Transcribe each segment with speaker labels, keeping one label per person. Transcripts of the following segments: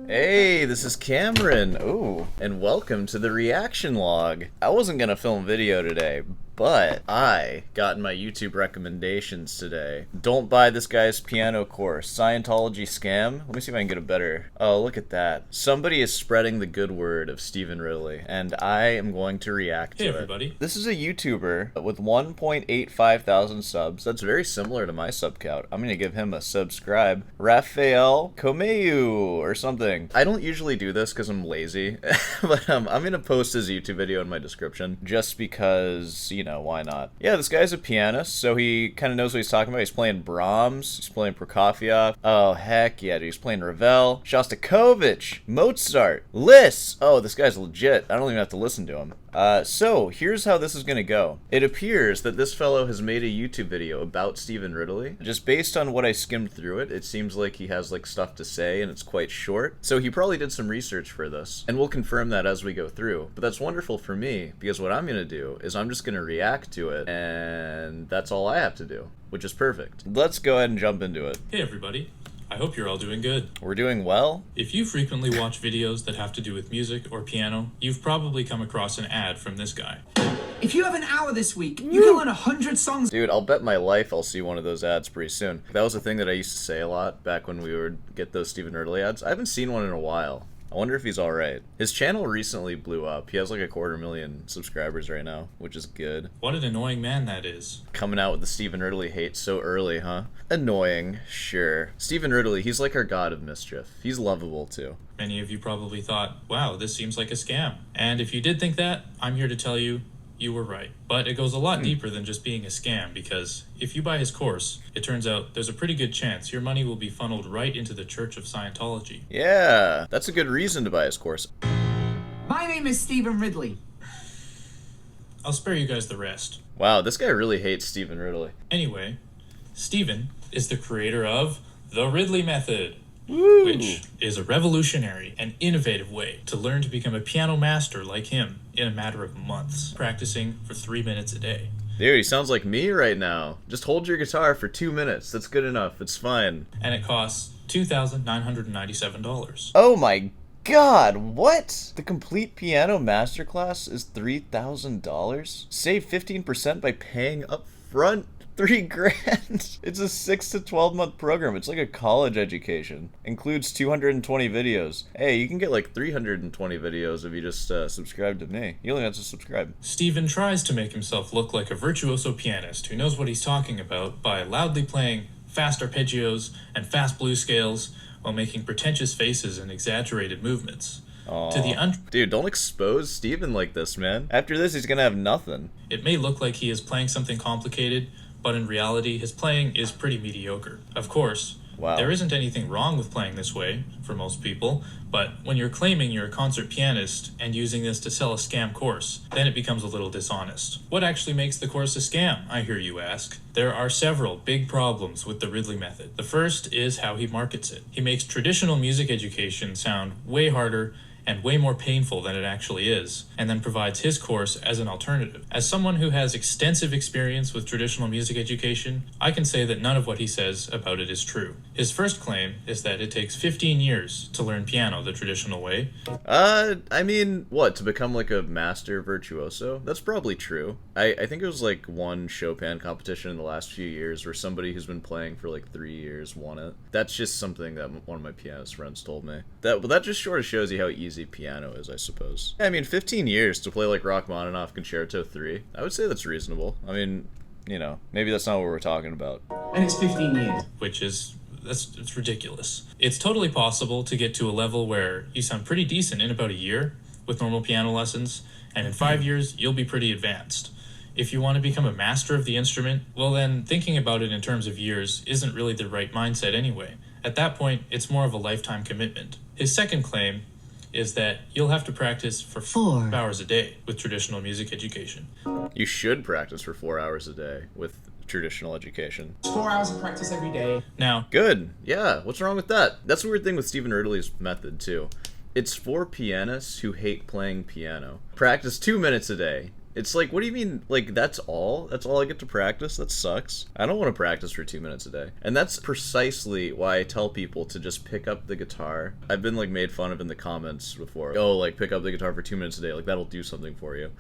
Speaker 1: Hey, this is Cameron. Ooh, and welcome to the reaction log. I wasn't gonna film video today, but I got in my YouTube recommendations today. Don't buy this guy's piano course. Scientology scam. Let me see if I can get a better. Oh, look at that. Somebody is spreading the good word of Stephen Ridley, and I am going to react to it.
Speaker 2: Hey everybody.
Speaker 1: This is a YouTuber with 1.85 thousand subs. That's very similar to my sub count. I'm gonna give him a subscribe. Raphael Comeu or something. I don't usually do this because I'm lazy, but I'm gonna post his YouTube video in my description just because, you know, why not? Yeah, this guy's a pianist, so he kind of knows what he's talking about. He's playing Brahms, he's playing Prokofiev. Oh, heck yeah, dude. He's playing Ravel, Shostakovich, Mozart, Liszt. Oh, this guy's legit. I don't even have to listen to him. So here's how this is gonna go. It appears that this fellow has made a YouTube video about Stephen Ridley. Just based on what I skimmed through it, it seems like he has like stuff to say and it's quite short. So he probably did some research for this, and we'll confirm that as we go through. But that's wonderful for me, because what I'm gonna do is I'm just gonna react to it, and that's all I have to do, which is perfect. Let's go ahead and jump into it.
Speaker 2: Hey everybody. I hope you're all doing good.
Speaker 1: We're doing well.
Speaker 2: If you frequently watch videos that have to do with music or piano, you've probably come across an ad from this guy.
Speaker 3: If you have an hour this week, you can learn 100 songs.
Speaker 1: Dude, I'll bet my life I'll see one of those ads pretty soon. That was a thing that I used to say a lot back when we would get those Stephen Ridley ads. I haven't seen one in a while. I wonder if he's alright. His channel recently blew up. He has like 250,000 subscribers right now, which is good.
Speaker 2: What an annoying man that is.
Speaker 1: Coming out with the Stephen Ridley hate so early, huh? Annoying, sure. Stephen Ridley, he's like our god of mischief. He's lovable too.
Speaker 2: Many of you probably thought, wow, this seems like a scam. And if you did think that, I'm here to tell you, you were right. But it goes a lot deeper than just being a scam, because if you buy his course, it turns out there's a pretty good chance your money will be funneled right into the Church of Scientology.
Speaker 1: Yeah, that's a good reason to buy his course.
Speaker 3: My name is Stephen Ridley.
Speaker 2: I'll spare you guys the rest.
Speaker 1: Wow, this guy really hates Stephen Ridley.
Speaker 2: Anyway, Stephen is the creator of the Ridley Method.
Speaker 1: Woo.
Speaker 2: Which is a revolutionary and innovative way to learn to become a piano master like him in a matter of months, practicing for 3 minutes a day.
Speaker 1: Dude, he sounds like me right now. Just hold your guitar for 2 minutes. That's good enough. It's fine.
Speaker 2: And it costs $2,997.
Speaker 1: Oh my god, what? The complete piano masterclass is $3,000? Save 15% by paying up front? $3,000. It's a 6 to 12 month program. It's like a college education. Includes 220 videos. Hey, you can get like 320 videos if you just subscribe to me. You only have to subscribe.
Speaker 2: Stephen tries to make himself look like a virtuoso pianist who knows what he's talking about by loudly playing fast arpeggios and fast blues scales while making pretentious faces and exaggerated movements.
Speaker 1: Dude, don't expose Stephen like this, man. After this, he's gonna have nothing.
Speaker 2: It may look like he is playing something complicated, but in reality, his playing is pretty mediocre. Of course,
Speaker 1: wow.
Speaker 2: There isn't anything wrong with playing this way, for most people, but when you're claiming you're a concert pianist and using this to sell a scam course, then it becomes a little dishonest. What actually makes the course a scam, I hear you ask? There are several big problems with the Ridley Method. The first is how he markets it. He makes traditional music education sound way harder and way more painful than it actually is, and then provides his course as an alternative. As someone who has extensive experience with traditional music education, I can say that none of what he says about it is true. His first claim is that it takes 15 years to learn piano the traditional way.
Speaker 1: I mean, what, to become like a master virtuoso? That's probably true. I think it was like one Chopin competition in the last few years where somebody who's been playing for like 3 years won it. That's just something that one of my pianist friends told me. That just sort of shows you how easy piano is, I suppose. I mean, 15 years to play like Rachmaninoff Concerto 3. I would say that's reasonable. I mean, you know, maybe that's not what we're talking about.
Speaker 3: And it's 15 years.
Speaker 2: Which is, it's ridiculous. It's totally possible to get to a level where you sound pretty decent in about a year with normal piano lessons, and in 5 years, you'll be pretty advanced. If you want to become a master of the instrument, well then, thinking about it in terms of years isn't really the right mindset anyway. At that point, it's more of a lifetime commitment. His second claim is that you'll have to practice for 4 hours a day with traditional music education.
Speaker 1: You should practice for 4 hours a day with traditional education.
Speaker 3: 4 hours of practice every day.
Speaker 2: Now,
Speaker 1: good. Yeah, what's wrong with that? That's the weird thing with Stephen Ridley's method, too. It's for pianists who hate playing piano. Practice 2 minutes a day. It's like, what do you mean? Like, that's all? That's all I get to practice? That sucks. I don't want to practice for 2 minutes a day. And that's precisely why I tell people to just pick up the guitar. I've been, like, made fun of in the comments before. Oh, like, pick up the guitar for 2 minutes a day. Like, that'll do something for you.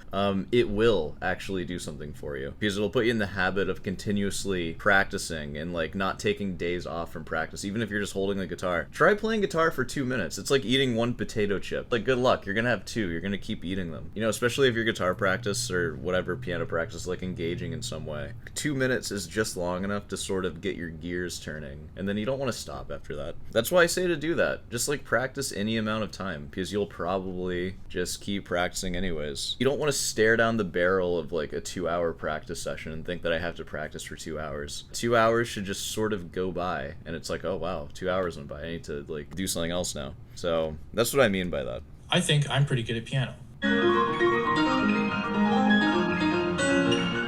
Speaker 1: It will actually do something for you. Because it'll put you in the habit of continuously practicing and, like, not taking days off from practice. Even if you're just holding the guitar. Try playing guitar for 2 minutes. It's like eating one potato chip. Like, good luck. You're gonna have two. You're gonna keep eating them. You know, especially if your guitar practice or whatever piano practice, like, engaging in some way. 2 minutes is just long enough to sort of get your gears turning, and then you don't want to stop after that. That's why I say to do that. Just, like, practice any amount of time, because you'll probably just keep practicing anyways. You don't want to stare down the barrel of, like, a 2-hour practice session and think that I have to practice for 2 hours. 2 hours should just sort of go by, and it's like, oh wow, 2 hours went by. I need to, like, do something else now. So that's what I mean by that.
Speaker 2: I think I'm pretty good at piano.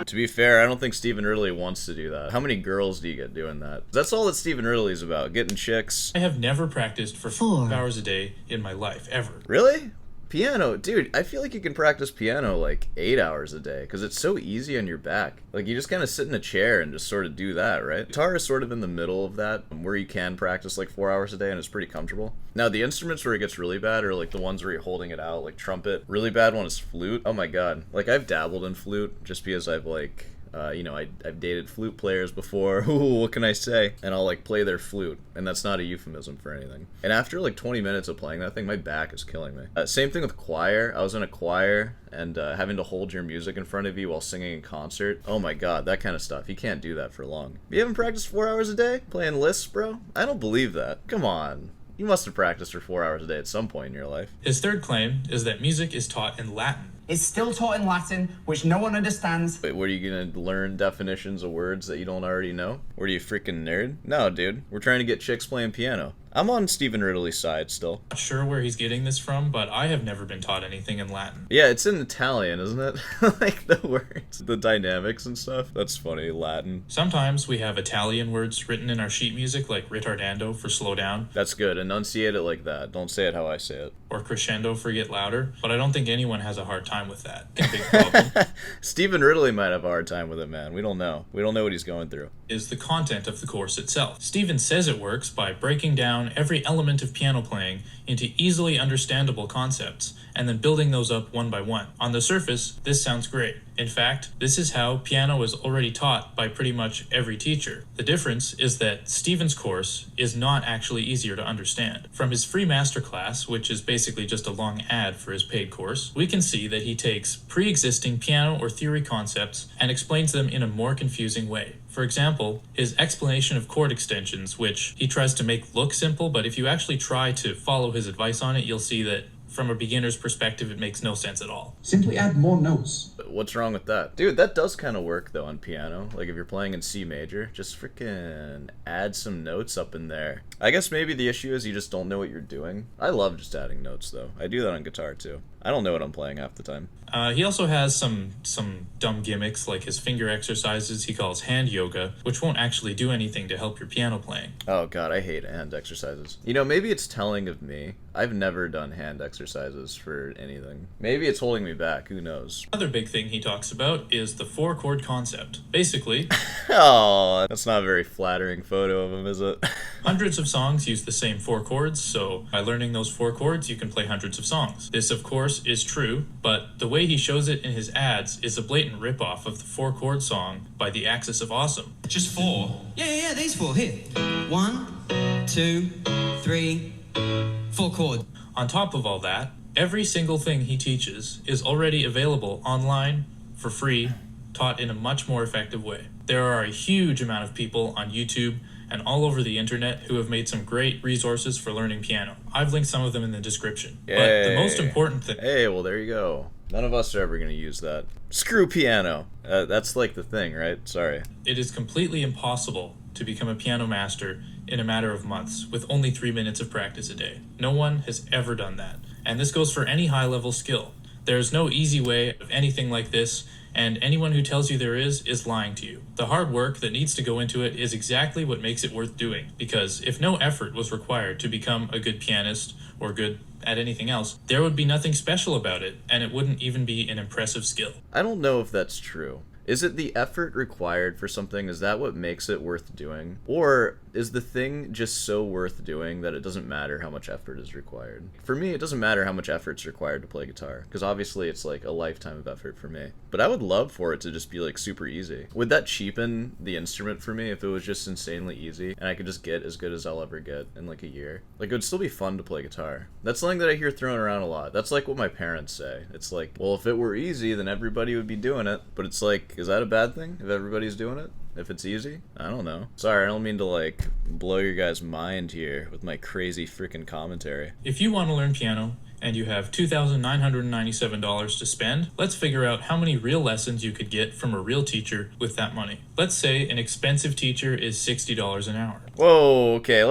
Speaker 1: To be fair, I don't think Stephen Ridley wants to do that. How many girls do you get doing that? That's all that Stephen Ridley's about, getting chicks.
Speaker 2: I have never practiced for 4 hours a day in my life, ever.
Speaker 1: Really? Piano, dude, I feel like you can practice piano like 8 hours a day because it's so easy on your back. Like, you just kind of sit in a chair and just sort of do that, right? Guitar is sort of in the middle of that, where you can practice like 4 hours a day and it's pretty comfortable. Now, the instruments where it gets really bad are like the ones where you're holding it out, like trumpet. Really bad one is flute. Oh my god. Like, I've dabbled in flute just because I've like... I've dated flute players before. Ooh, what can I say? And I'll, like, play their flute, and that's not a euphemism for anything. And after, like, 20 minutes of playing that thing, my back is killing me. Same thing with choir. I was in a choir, and having to hold your music in front of you while singing in concert. Oh my god, that kind of stuff. You can't do that for long. You haven't practiced 4 hours a day? Playing lists, bro? I don't believe that. Come on. You must have practiced for 4 hours a day at some point in your life.
Speaker 2: His third claim is that music is taught in Latin.
Speaker 3: It's still taught in Latin, which no one understands.
Speaker 1: Wait, what, are you gonna learn definitions of words that you don't already know? What are you, freaking nerd? No, dude. We're trying to get chicks playing piano. I'm on Stephen Ridley's side still.
Speaker 2: Not sure where he's getting this from, but I have never been taught anything in Latin.
Speaker 1: Yeah, it's in Italian, isn't it? Like, the words, the dynamics and stuff. That's funny, Latin.
Speaker 2: Sometimes we have Italian words written in our sheet music, like ritardando for slow down.
Speaker 1: That's good. Enunciate it like that. Don't say it how I say it.
Speaker 2: Or crescendo for get louder. But I don't think anyone has a hard time with that. A big problem.
Speaker 1: Stephen Ridley might have a hard time with it, man. We don't know. We don't know what he's going through.
Speaker 2: Is the content of the course itself. Stephen says it works by breaking down every element of piano playing into easily understandable concepts, and then building those up one by one. On the surface, this sounds great. In fact, this is how piano is already taught by pretty much every teacher. The difference is that Stephen's course is not actually easier to understand. From his free masterclass, which is basically just a long ad for his paid course, we can see that he takes pre-existing piano or theory concepts and explains them in a more confusing way. For example, his explanation of chord extensions, which he tries to make look simple, but if you actually try to follow his advice on it, you'll see that from a beginner's perspective, it makes no sense at all.
Speaker 3: Simply add more notes.
Speaker 1: What's wrong with that? Dude, that does kind of work, though, on piano. Like, if you're playing in C major, just freaking add some notes up in there. I guess maybe the issue is you just don't know what you're doing. I love just adding notes, though. I do that on guitar, too. I don't know what I'm playing half the time.
Speaker 2: He also has some dumb gimmicks, like his finger exercises he calls hand yoga, which won't actually do anything to help your piano playing.
Speaker 1: Oh god, I hate hand exercises. You know, maybe it's telling of me. I've never done hand exercises for anything. Maybe it's holding me back, who knows.
Speaker 2: Another big thing he talks about is the 4-chord concept. Basically...
Speaker 1: Oh, that's not a very flattering photo of him, is it?
Speaker 2: Hundreds of songs use the same 4 chords, so by learning those 4 chords, you can play hundreds of songs. This, of course, is true, but the way he shows it in his ads is a blatant ripoff of the 4-chord song by The Axis of Awesome.
Speaker 4: Just 4? Yeah, these 4, here. 1, 2, 3, 4 chords.
Speaker 2: On top of all that, every single thing he teaches is already available online, for free, taught in a much more effective way. There are a huge amount of people on YouTube and all over the internet who have made some great resources for learning piano. I've linked some of them in the description.
Speaker 1: Yay.
Speaker 2: But the most important thing...
Speaker 1: Hey, well, there you go. None of us are ever going to use that. Screw piano. That's like the thing, right? Sorry.
Speaker 2: It is completely impossible to become a piano master in a matter of months with only 3 minutes of practice a day. No one has ever done that. And this goes for any high-level skill. There's no easy way of anything like this, and anyone who tells you there is lying to you. The hard work that needs to go into it is exactly what makes it worth doing, because if no effort was required to become a good pianist or good at anything else, there would be nothing special about it, and it wouldn't even be an impressive skill.
Speaker 1: I don't know if that's true. Is it the effort required for something? Is that what makes it worth doing? Or is the thing just so worth doing that it doesn't matter how much effort is required? For me, it doesn't matter how much effort's required to play guitar, because obviously it's like a lifetime of effort for me. But I would love for it to just be like super easy. Would that cheapen the instrument for me if it was just insanely easy and I could just get as good as I'll ever get in like a year? Like, it would still be fun to play guitar. That's something that I hear thrown around a lot. That's like what my parents say. It's like, well, if it were easy, then everybody would be doing it. But it's like, is that a bad thing if everybody's doing it? If it's easy? I don't know. Sorry, I don't mean to like blow your guys' mind here with my crazy freaking commentary.
Speaker 2: If you want to learn piano and you have $2,997 to spend, let's figure out how many real lessons you could get from a real teacher with that money. Let's say an expensive teacher is $60 an hour.
Speaker 1: Whoa, okay,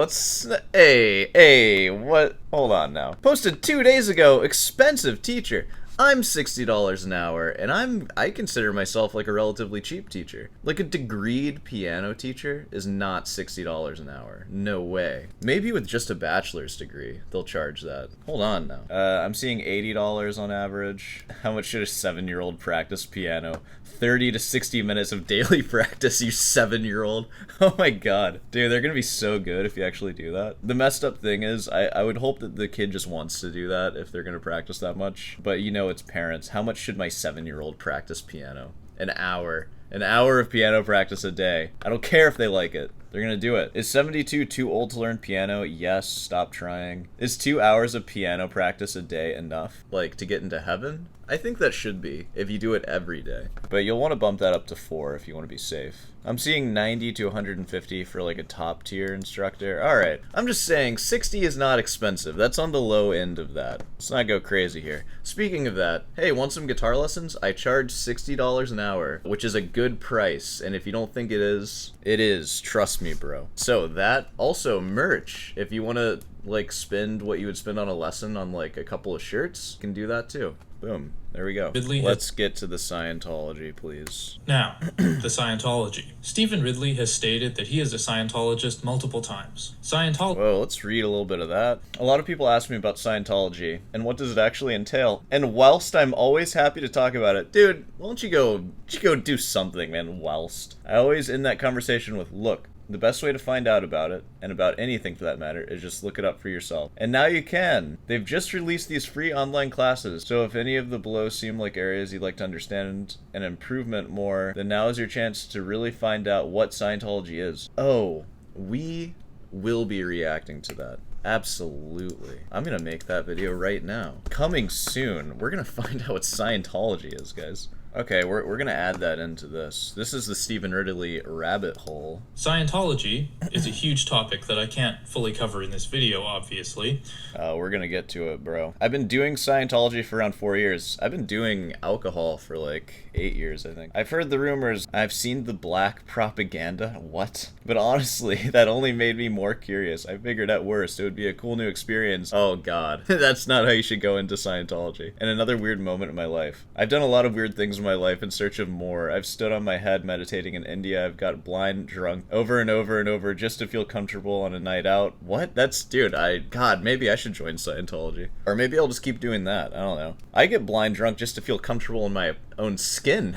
Speaker 1: hey, what? Hold on now. Posted 2 days ago, expensive teacher. I'm $60 an hour, and I consider myself like a relatively cheap teacher. Like a degreed piano teacher is not $60 an hour. No way. Maybe with just a bachelor's degree, they'll charge that. Hold on now. I'm seeing $80 on average. How much should a 7-year-old practice piano? 30 to 60 minutes of daily practice, you 7-year-old. Oh my god. Dude, they're gonna be so good if you actually do that. The messed up thing is, I would hope that the kid just wants to do that if they're gonna practice that much. But you know, it's parents. How much should my 7-year-old practice piano? An hour. An hour of piano practice a day. I don't care if they like it. They're gonna do it. Is 72 too old to learn piano? Yes, stop trying. Is 2 hours of piano practice a day enough? Like, to get into heaven? I think that should be, if you do it every day. But you'll want to bump that up to 4 if you want to be safe. I'm seeing 90 to 150 for like a top tier instructor. Alright, I'm just saying 60 is not expensive. That's on the low end of that. Let's not go crazy here. Speaking of that, hey, want some guitar lessons? I charge $60 an hour, which is a good price. And if you don't think it is, trust me, bro. So that, also merch. If you want to like spend what you would spend on a lesson on like a couple of shirts, you can do that too. Boom. There we go.
Speaker 2: Ridley
Speaker 1: Let's get to the Scientology, please.
Speaker 2: Now, the Scientology. Stephen Ridley has stated that he is a Scientologist multiple times.
Speaker 1: Whoa, let's read a little bit of that. A lot of people ask me about Scientology, and what does it actually entail? And whilst I'm always happy to talk about it, dude, why don't you go do something, man, whilst. I always end that conversation with, look, the best way to find out about it, and about anything for that matter, is just look it up for yourself. And now you can! They've just released these free online classes, so if any of the below seem like areas you'd like to understand and improvement more, then now is your chance to really find out what Scientology is. Oh, we will be reacting to that. Absolutely. I'm gonna make that video right now. Coming soon, we're gonna find out what Scientology is, guys. Okay, we're gonna add that into this. This is the Stephen Ridley rabbit hole.
Speaker 2: Scientology is a huge topic that I can't fully cover in this video, obviously.
Speaker 1: We're gonna get to it, bro. I've been doing Scientology for around 4 years. I've been doing alcohol for like 8 years, I think. I've heard the rumors. I've seen the black propaganda. What? But honestly, that only made me more curious. I figured at worst it would be a cool new experience. Oh god. That's not how you should go into Scientology. And another weird moment in my life. I've done a lot of weird things in my life in search of more. I've stood on my head meditating in India. I've got blind drunk over and over and over just to feel comfortable on a night out. What? That's, dude, God, maybe I should join Scientology. Or maybe I'll just keep doing that. I don't know. I get blind drunk just to feel comfortable in my own skin.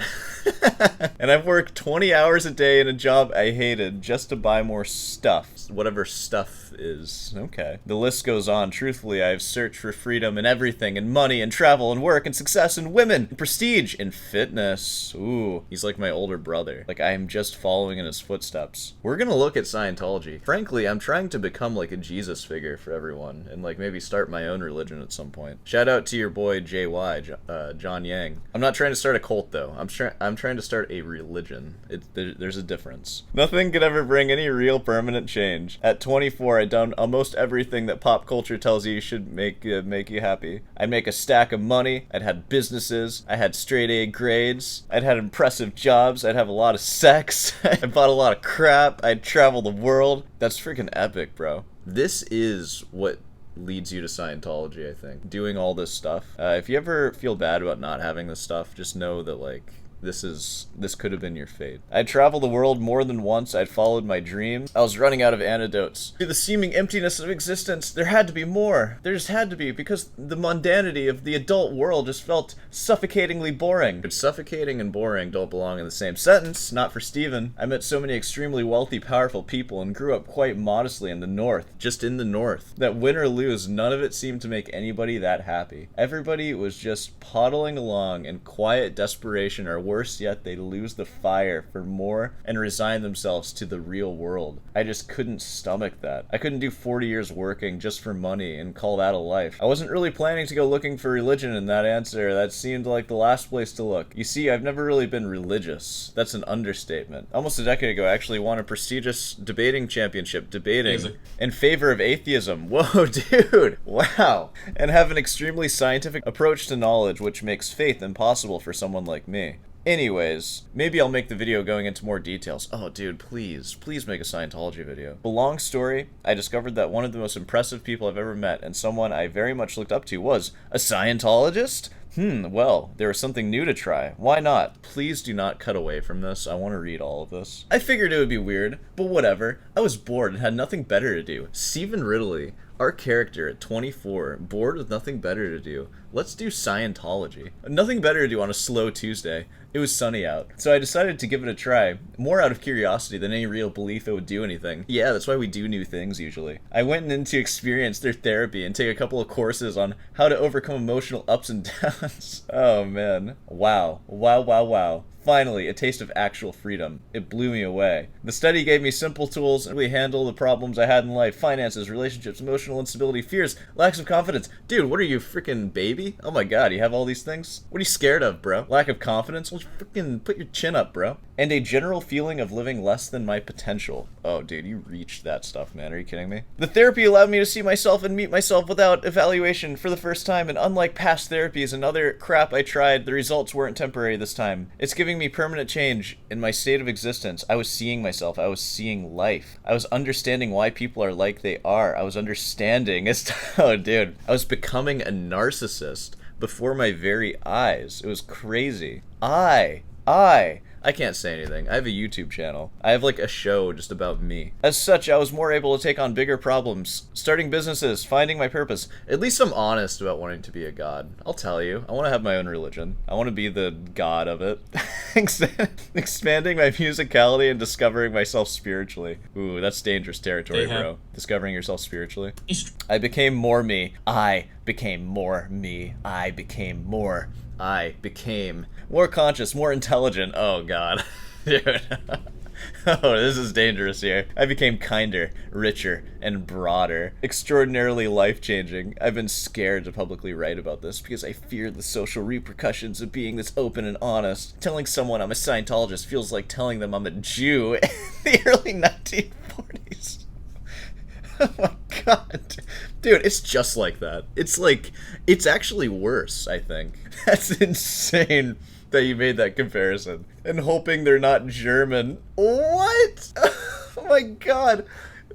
Speaker 1: And I've worked 20 hours a day in a job I hated just to buy more stuff. Whatever stuff is. Okay. The list goes on. Truthfully, I've searched for freedom in everything, and money, and travel, and work, and success, and women, and prestige, and fitness. Ooh, he's like my older brother. Like, I am just following in his footsteps. We're gonna look at Scientology. Frankly, I'm trying to become like a Jesus figure for everyone, and like maybe start my own religion at some point. Shout out to your boy JY, John Yang. I'm not trying to start a cult though. I'm trying to start a religion. There's a difference. Nothing could ever bring any real permanent change. At 24, I'd done almost everything that pop culture tells you should make you happy. I'd make a stack of money. I'd had businesses. I had straight A grades. I'd had impressive jobs. I'd have a lot of sex. I bought a lot of crap. I'd travel the world. That's freaking epic, bro. This is what leads you to Scientology, I think. Doing all this stuff. If you ever feel bad about not having this stuff, just know that, like, This could have been your fate. I'd traveled the world more than once. I'd followed my dreams. I was running out of antidotes. To the seeming emptiness of existence, there had to be more. There just had to be, because the mundanity of the adult world just felt suffocatingly boring. But suffocating and boring don't belong in the same sentence, not for Steven. I met so many extremely wealthy, powerful people and grew up quite modestly in the north, just in the north, that win or lose, none of it seemed to make anybody that happy. Everybody was just poddling along in quiet desperation, or worse yet, they lose the fire for more and resign themselves to the real world. I just couldn't stomach that. I couldn't do 40 years working just for money and call that a life. I wasn't really planning to go looking for religion in that answer. That seemed like the last place to look. You see, I've never really been religious. That's an understatement. Almost a decade ago, I actually won a prestigious debating championship, debating in favor of atheism. Whoa, dude! Wow! And have an extremely scientific approach to knowledge, which makes faith impossible for someone like me. Anyways, maybe I'll make the video going into more details. Oh, dude, please make a Scientology video. The long story, I discovered that one of the most impressive people I've ever met, and someone I very much looked up to, was a Scientologist? Well, there was something new to try. Why not? Please do not cut away from this. I want to read all of this. I figured it would be weird, but whatever. I was bored and had nothing better to do. Stephen Ridley, our character at 24, bored with nothing better to do. Let's do Scientology. Nothing better to do on a slow Tuesday. It was sunny out, so I decided to give it a try, more out of curiosity than any real belief it would do anything. Yeah, that's why we do new things usually. I went in to experience their therapy and take a couple of courses on how to overcome emotional ups and downs. Oh man. Wow. Wow. Finally, a taste of actual freedom. It blew me away. The study gave me simple tools to really handle the problems I had in life. Finances, relationships, emotional instability, fears, lacks of confidence. Dude, what are you, freaking baby? Oh my god, you have all these things? What are you scared of, bro? Lack of confidence? Well, freaking put your chin up, bro. And a general feeling of living less than my potential. Oh, dude, you reached that stuff, man. Are you kidding me? The therapy allowed me to see myself and meet myself without evaluation for the first time, and unlike past therapies and other crap I tried, the results weren't temporary this time. It's giving me permanent change in my state of existence. I was seeing myself. I was seeing life. I was understanding why people are like they are. I was understanding oh, dude. I was becoming a narcissist before my very eyes. It was crazy. I can't say anything. I have a YouTube channel. I have like a show just about me. As such, I was more able to take on bigger problems, starting businesses, finding my purpose. At least I'm honest about wanting to be a god. I'll tell you, I want to have my own religion. I want to be the god of it. Expanding my musicality and discovering myself spiritually. Ooh, that's dangerous territory, bro. Discovering yourself spiritually. I became more me. I became more me. I became more. I became more conscious, more intelligent. Oh god. Dude. Oh, this is dangerous here. I became kinder, richer, and broader. Extraordinarily life-changing. I've been scared to publicly write about this because I feared the social repercussions of being this open and honest. Telling someone I'm a Scientologist feels like telling them I'm a Jew in the early 1940s. Oh my god. Dude, it's just like that. It's actually worse, I think. That's insane that you made that comparison. And hoping they're not German. What? Oh my god.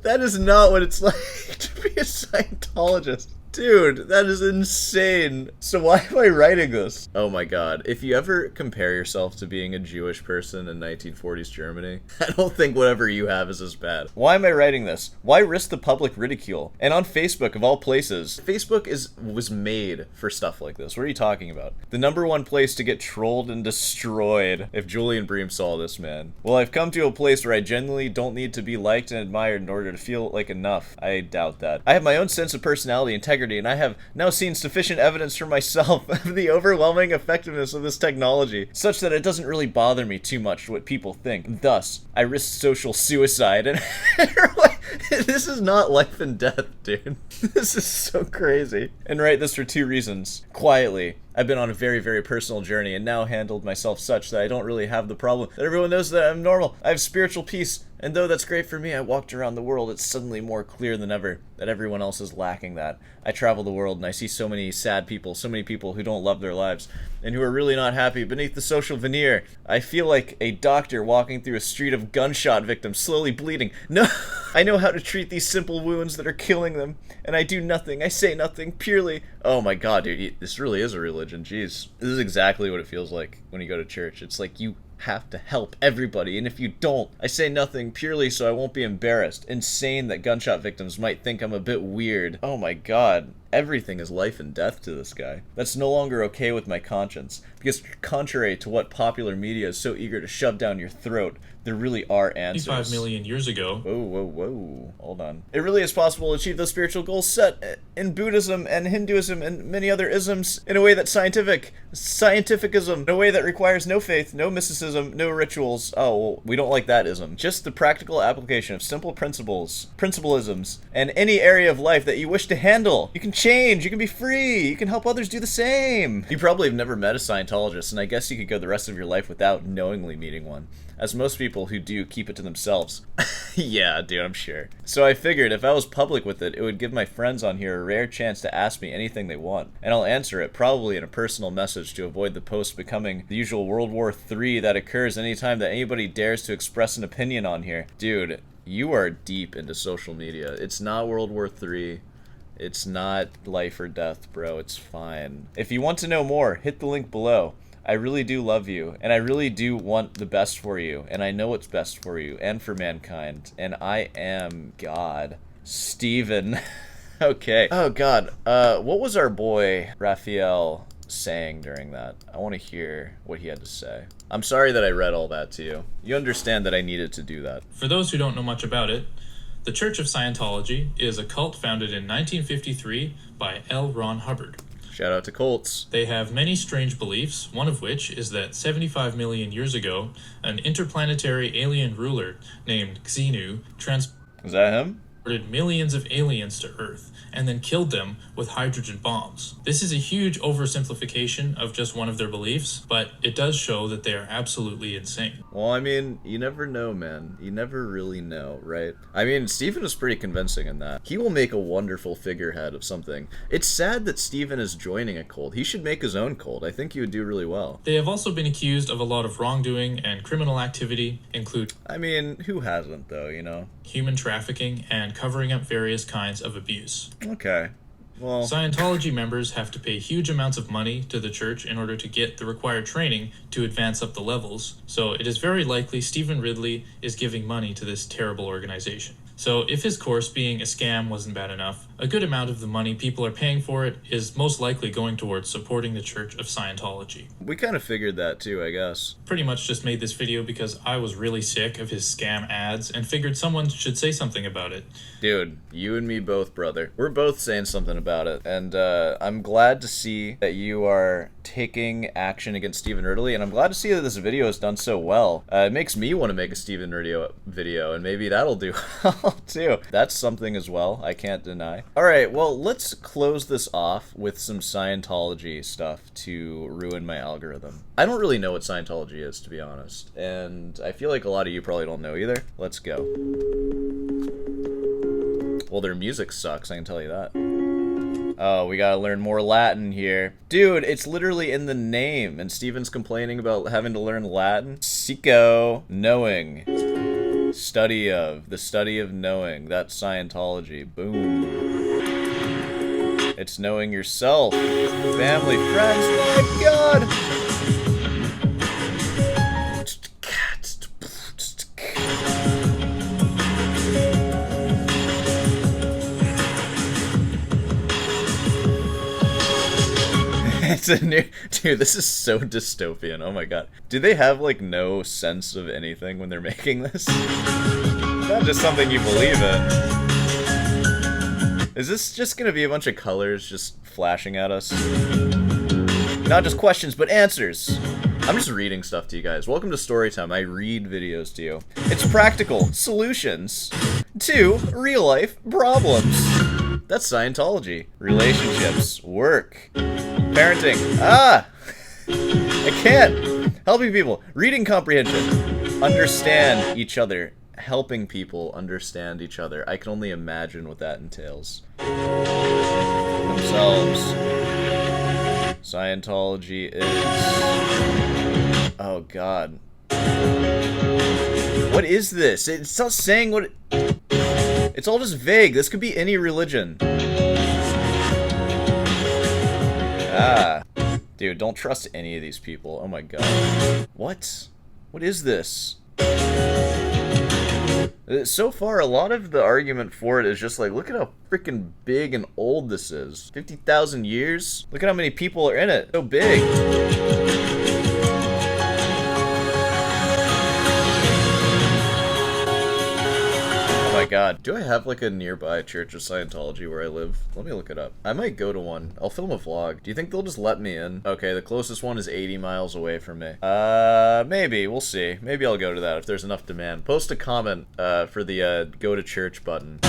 Speaker 1: That is not what it's like to be a Scientologist. Dude, that is insane. So why am I writing this? Oh my god. If you ever compare yourself to being a Jewish person in 1940s Germany, I don't think whatever you have is as bad. Why am I writing this? Why risk the public ridicule? And on Facebook, of all places. Facebook was made for stuff like this. What are you talking about? The #1 place to get trolled and destroyed. If Julian Bream saw this, man. Well, I've come to a place where I genuinely don't need to be liked and admired in order to feel like enough. I doubt that. I have my own sense of personality, integrity, and I have now seen sufficient evidence for myself of the overwhelming effectiveness of this technology, such that it doesn't really bother me too much what people think. Thus, I risk social suicide, and this is not life and death, dude. This is so crazy. And write this for 2 reasons. Quietly, I've been on a very, very personal journey and now handled myself such that I don't really have the problem that everyone knows that I'm normal. I have spiritual peace, and though that's great for me, I walked around the world, it's suddenly more clear than ever that everyone else is lacking that. I travel the world and I see so many sad people, so many people who don't love their lives, and who are really not happy beneath the social veneer. I feel like a doctor walking through a street of gunshot victims, slowly bleeding. No, I know how to treat these simple wounds that are killing them, and I do nothing, I say nothing, purely... Oh my god, dude, this really is a religion, jeez. This is exactly what it feels like when you go to church. It's like you have to help everybody, and if you don't, I say nothing purely so I won't be embarrassed. Insane that gunshot victims might think I'm a bit weird. Oh my god. Everything is life and death to this guy. That's no longer okay with my conscience, because contrary to what popular media is so eager to shove down your throat, there really are answers.
Speaker 2: 55 million years ago.
Speaker 1: Whoa. Hold on. It really is possible to achieve those spiritual goals set in Buddhism and Hinduism and many other isms in a way that's scientificism, in a way that requires no faith, no mysticism, no rituals. Oh, well, we don't like that ism. Just the practical application of simple principlisms, and any area of life that you wish to handle. You can change, you can be free, you can help others do the same. You probably have never met a Scientologist, and I guess you could go the rest of your life without knowingly meeting one, as most people who do keep it to themselves. Yeah, dude, I'm sure. So I figured if I was public with it, it would give my friends on here a rare chance to ask me anything they want, and I'll answer it, probably in a personal message, to avoid the post becoming the usual World War III that occurs anytime that anybody dares to express an opinion on here. Dude, you are deep into social media. It's not World War III. It's not life or death, bro. It's fine. If you want to know more, hit the link below. I really do love you, and I really do want the best for you, and I know what's best for you and for mankind, and I am God. Steven. Okay. Oh, God. What was our boy Raphael saying during that? I want to hear what he had to say. I'm sorry that I read all that to you. You understand that I needed to do that.
Speaker 2: For those who don't know much about it, the Church of Scientology is a cult founded in 1953 by L. Ron Hubbard.
Speaker 1: Shout out to Colts.
Speaker 2: They have many strange beliefs, one of which is that 75 million years ago, an interplanetary alien ruler named Xenu
Speaker 1: Is that him?
Speaker 2: transported millions of aliens to Earth and then killed them with hydrogen bombs. This is a huge oversimplification of just one of their beliefs, but it does show that they are absolutely insane.
Speaker 1: Well, I mean, you never know, man. You never really know, right? I mean, Steven is pretty convincing in that. He will make a wonderful figurehead of something. It's sad that Steven is joining a cult. He should make his own cult. I think he would do really well.
Speaker 2: They have also been accused of a lot of wrongdoing and criminal activity, including
Speaker 1: I mean, who hasn't, though, you know?
Speaker 2: human trafficking and covering up various kinds of abuse.
Speaker 1: Okay. Well,
Speaker 2: Scientology members have to pay huge amounts of money to the church in order to get the required training to advance up the levels, so it is very likely Stephen Ridley is giving money to this terrible organization. So if his course being a scam wasn't bad enough, a good amount of the money people are paying for it is most likely going towards supporting the Church of Scientology.
Speaker 1: we kind of figured that too, I guess.
Speaker 2: Pretty much just made this video because I was really sick of his scam ads and figured someone should say something about it.
Speaker 1: Dude, you and me both, brother. We're both saying something about it. And I'm glad to see that you are taking action against Stephen Ridley, and I'm glad to see that this video has done so well. It makes me want to make a Stephen Ridley video, and maybe that'll do well too. That's something as well, I can't deny. Alright, well, let's close this off with some Scientology stuff to ruin my algorithm. I don't really know what Scientology is, to be honest, and I feel like a lot of you probably don't know either. Let's go. Well, their music sucks, I can tell you that. Oh, we gotta learn more Latin here. Dude, it's literally in the name, and Steven's complaining about having to learn Latin. Psycho. Knowing. Study of. The study of knowing. That's Scientology. Boom. It's knowing yourself. Family, friends, my god! It's a new... Dude, this is so dystopian. Oh my god. Do they have, like, no sense of anything when they're making this? It's not just something you believe in. Is this just gonna be a bunch of colors just flashing at us? Not just questions, but answers. I'm just reading stuff to you guys. Welcome to Storytime. I read videos to you. It's practical solutions to real-life problems. That's Scientology. Relationships. Work. Parenting. Ah! I can't! Helping people. Reading comprehension. Understand each other. Helping people understand each other. I can only imagine what that entails. Themselves. Scientology is... Oh, God. What is this? It's not saying what it... It's all just vague. This could be any religion. Ah. Dude, don't trust any of these people. Oh my god. What? What is this? So far, a lot of the argument for it is just like, look at how freaking big and old this is. 50,000 years? Look at how many people are in it. So big. Oh my god. Do I have like a nearby Church of Scientology where I live? Let me look it up. I might go to one. I'll film a vlog. Do you think they'll just let me in? Okay, the closest one is 80 miles away from me. Maybe. We'll see. Maybe I'll go to that if there's enough demand. Post a comment for the go to church button.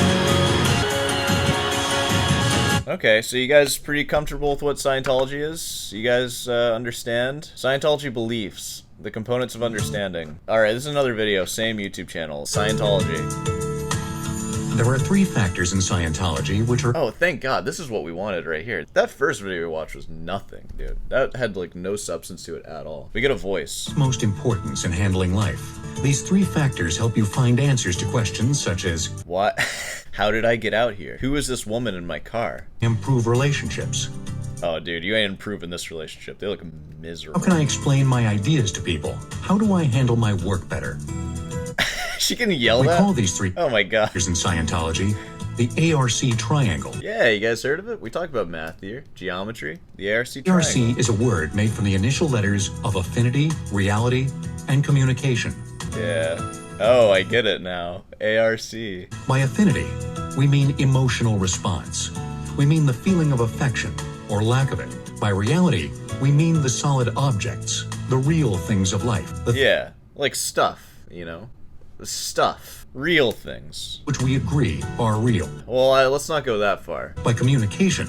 Speaker 1: Okay, so you guys pretty comfortable with what Scientology is? You guys understand? Scientology beliefs. The components of understanding. Alright, this is another video. Same YouTube channel. Scientology.
Speaker 5: There are 3 factors in Scientology which are...
Speaker 1: Oh, thank God. This is what we wanted right here. That first video we watched was nothing, dude. That had, like, no substance to it at all. We get a voice.
Speaker 5: ...most importance in handling life. These 3 factors help you find answers to questions such as...
Speaker 1: What? How did I get out here? Who is this woman in my car?
Speaker 5: Improve relationships.
Speaker 1: Oh, dude, you ain't improving this relationship. They look miserable.
Speaker 5: How can I explain my ideas to people? How do I handle my work better?
Speaker 1: She can yell
Speaker 5: We
Speaker 1: that?
Speaker 5: call these 3
Speaker 1: Oh my god.
Speaker 5: factors in Scientology the ARC triangle.
Speaker 1: Yeah, you guys heard of it? We talked about math here. Geometry. The ARC triangle.
Speaker 5: ARC is a word made from the initial letters of affinity, reality, and communication.
Speaker 1: Yeah. Oh, I get it now. ARC.
Speaker 5: By affinity, we mean emotional response. We mean the feeling of affection, or lack of it. By reality, we mean the solid objects, the real things of life.
Speaker 1: Yeah, like stuff, you know? Stuff. Real things.
Speaker 5: Which we agree are real.
Speaker 1: Well, let's not go that far.
Speaker 5: By communication,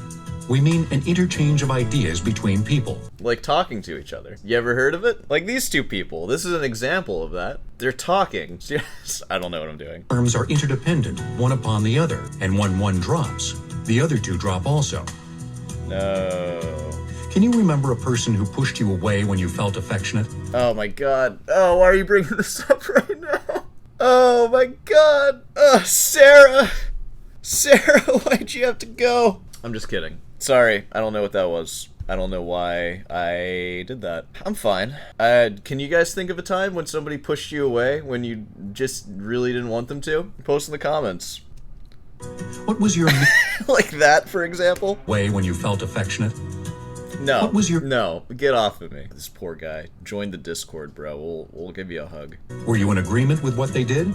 Speaker 5: we mean an interchange of ideas between people.
Speaker 1: Like talking to each other. You ever heard of it? Like these two people. This is an example of that. They're talking. I don't know what I'm doing.
Speaker 5: Terms are interdependent, one upon the other, and when one drops, the other 2 drop also.
Speaker 1: No.
Speaker 5: Can you remember a person who pushed you away when you felt affectionate?
Speaker 1: Oh my god. Oh, why are you bringing this up right now? Oh my god. Sarah. Sarah, why'd you have to go? I'm just kidding. Sorry, I don't know what that was. I don't know why I did that. I'm fine. Can you guys think of a time when somebody pushed you away when you just really didn't want them to? Post in the comments.
Speaker 5: What was your
Speaker 1: Like that, for example?
Speaker 5: way when you felt affectionate?
Speaker 1: No.
Speaker 5: What was your-
Speaker 1: No, get off of me. This poor guy. Join the Discord, bro. We'll give you a hug.
Speaker 5: Were you in agreement with what they did?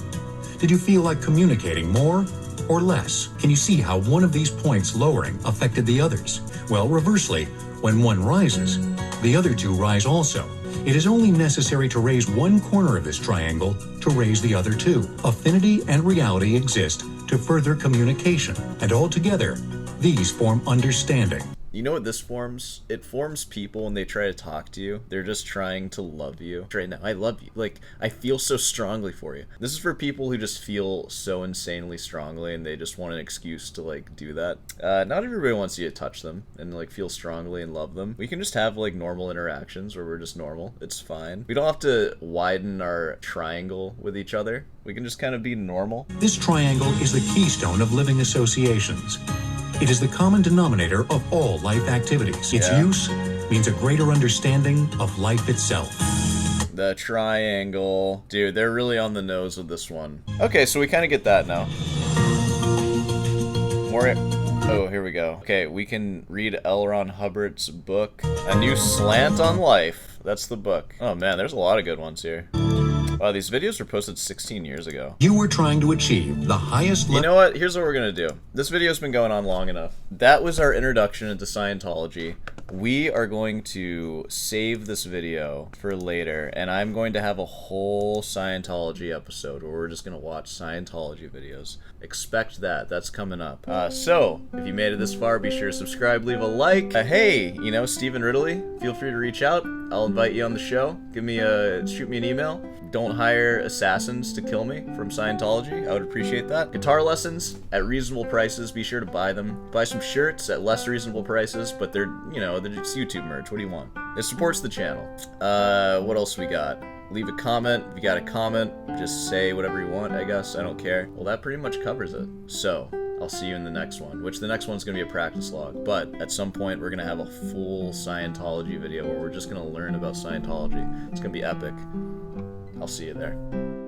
Speaker 5: Did you feel like communicating more or less? Can you see how one of these points lowering affected the others? Well, reversely, when one rises, the other 2 rise also. It is only necessary to raise one corner of this triangle to raise the other 2. Affinity and reality exist to further communication, and altogether, these form understanding.
Speaker 1: You know what this forms? It forms people when they try to talk to you. They're just trying to love you. Right now, I love you. Like, I feel so strongly for you. This is for people who just feel so insanely strongly and they just want an excuse to, like, do that. Not everybody wants you to touch them and, like, feel strongly and love them. We can just have, like, normal interactions where we're just normal. It's fine. We don't have to widen our triangle with each other. We can just kind of be normal.
Speaker 5: This triangle is the keystone of living associations. It is the common denominator of all life activities. Its use means a greater understanding of life itself.
Speaker 1: The triangle. Dude, they're really on the nose with this one. Okay, so we kind of get that now. More. Oh, here we go. Okay, we can read L. Ron Hubbard's book, A New Slant on Life. That's the book. Oh man, there's a lot of good ones here. Wow, these videos were posted 16 years ago.
Speaker 5: You were trying to achieve the highest level.
Speaker 1: You know what? Here's what we're gonna do. This video's been going on long enough. That was our introduction into Scientology. We are going to save this video for later, and I'm going to have a whole Scientology episode where we're just gonna watch Scientology videos. Expect that. That's coming up. So, if you made it this far, be sure to subscribe, leave a like. Hey, you know, Stephen Ridley, feel free to reach out. I'll invite you on the show. Shoot me an email. Don't hire assassins to kill me from Scientology. I would appreciate that. Guitar lessons at reasonable prices. Be sure to buy them. Buy some shirts at less reasonable prices, but they're, you know, they're just YouTube merch. What do you want? It supports the channel. What else we got? leave a comment. If you got a comment, just say whatever you want, I guess. I don't care. Well, that pretty much covers it. So, I'll see you in the next one, which the next one's going to be a practice log. But at some point, we're going to have a full Scientology video where we're just going to learn about Scientology. It's going to be epic. I'll see you there.